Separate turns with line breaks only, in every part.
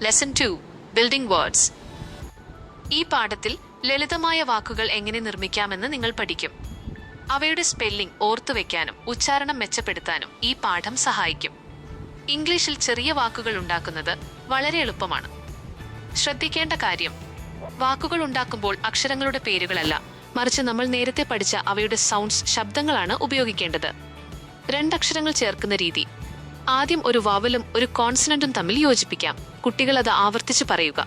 Lesson 2 building words. ഈ പാഠത്തിൽ ലളിതമായ വാക്കുകൾ എങ്ങനെ നിർമ്മിക്കാമെന്ന് നിങ്ങൾ പഠിക്കും. അവയുടെ സ്പെല്ലിംഗ് ഓർത്തുവെക്കാനും ഉച്ചാരണം മെച്ചപ്പെടുത്താനും ഈ പാഠം സഹായിക്കും. ഇംഗ്ലീഷിൽ ചെറിയ വാക്കുകൾ ഉണ്ടാക്കുന്നത് വളരെ എളുപ്പമാണ്. ശ്രദ്ധിക്കേണ്ട കാര്യം, വാക്കുകൾ ഉണ്ടാക്കുമ്പോൾ അക്ഷരങ്ങളുടെ പേരുകളല്ല, മറിച്ച് നമ്മൾ നേരത്തെ പഠിച്ച അവയുടെ സൗണ്ട്സ്, ശബ്ദങ്ങളാണ് ഉപയോഗിക്കേണ്ടത്. രണ്ടക്ഷരങ്ങൾ ചേർക്കുന്ന രീതി. ആദ്യം ഒരു വവലും ഒരു കോൺസണന്റും തമ്മിൽ യോജിപ്പിക്കാം. കുട്ടികൾ അത് ആവർത്തിച്ച് പറയുക.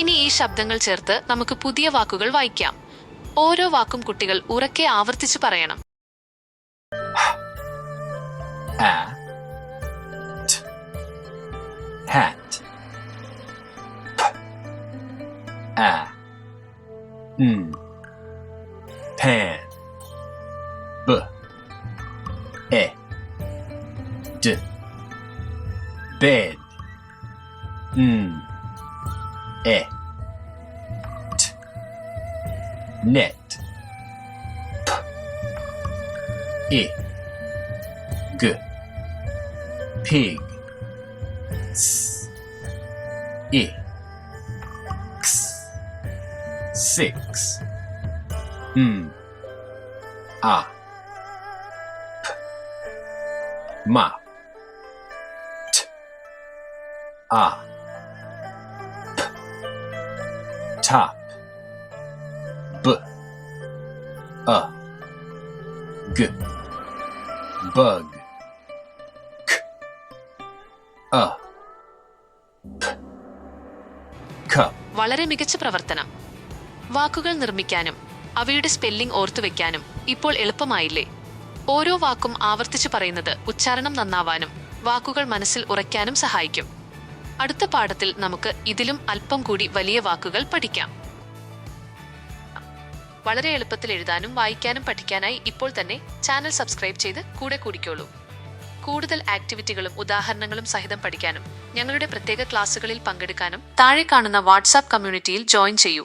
ഇനി ഈ ശബ്ദങ്ങൾ ചേർത്ത് നമുക്ക് പുതിയ വാക്കുകൾ വായിക്കാം. ഓരോ വാക്കും കുട്ടികൾ ഉറക്കെ ആവർത്തിച്ചു പറയണം.
hat, pan, b, e, d, bed, e, t, net, p, I, g, pig, s, I, x, six, a, p, mop, t, a, p, top, b, a, g, bug, k, a, p, cup.
വളരെ മികച്ച പ്രവർത്തനം. വാക്കുകൾ നിർമ്മിക്കാനും അവയുടെ spelling ഓർത്തുവെക്കാനും ഇപ്പോൾ എളുപ്പമായില്ലേ? ഓരോ വാക്കും ആവർത്തിച്ചു പറയുന്നത് ഉച്ചാരണം നന്നാവാനും വാക്കുകൾ മനസ്സിൽ ഉറയ്ക്കാനും സഹായിക്കും. അടുത്ത പാഠത്തിൽ നമുക്ക് ഇതിലും അല്പം കൂടി വലിയ വാക്കുകൾ പഠിക്കാം. വളരെ എളുപ്പത്തിൽ എഴുതാനും വായിക്കാനും പഠിക്കാനായി ഇപ്പോൾ തന്നെ ചാനൽ സബ്സ്ക്രൈബ് ചെയ്ത് കൂടെ കൂടിക്കോളൂ. കൂടുതൽ ആക്ടിവിറ്റികളും ഉദാഹരണങ്ങളും സഹിതം പഠിക്കാനും ഞങ്ങളുടെ പ്രത്യേക ക്ലാസുകളിൽ പങ്കെടുക്കാനും താഴെ കാണുന്ന വാട്സാപ്പ് കമ്മ്യൂണിറ്റിയിൽ ജോയിൻ ചെയ്യൂ.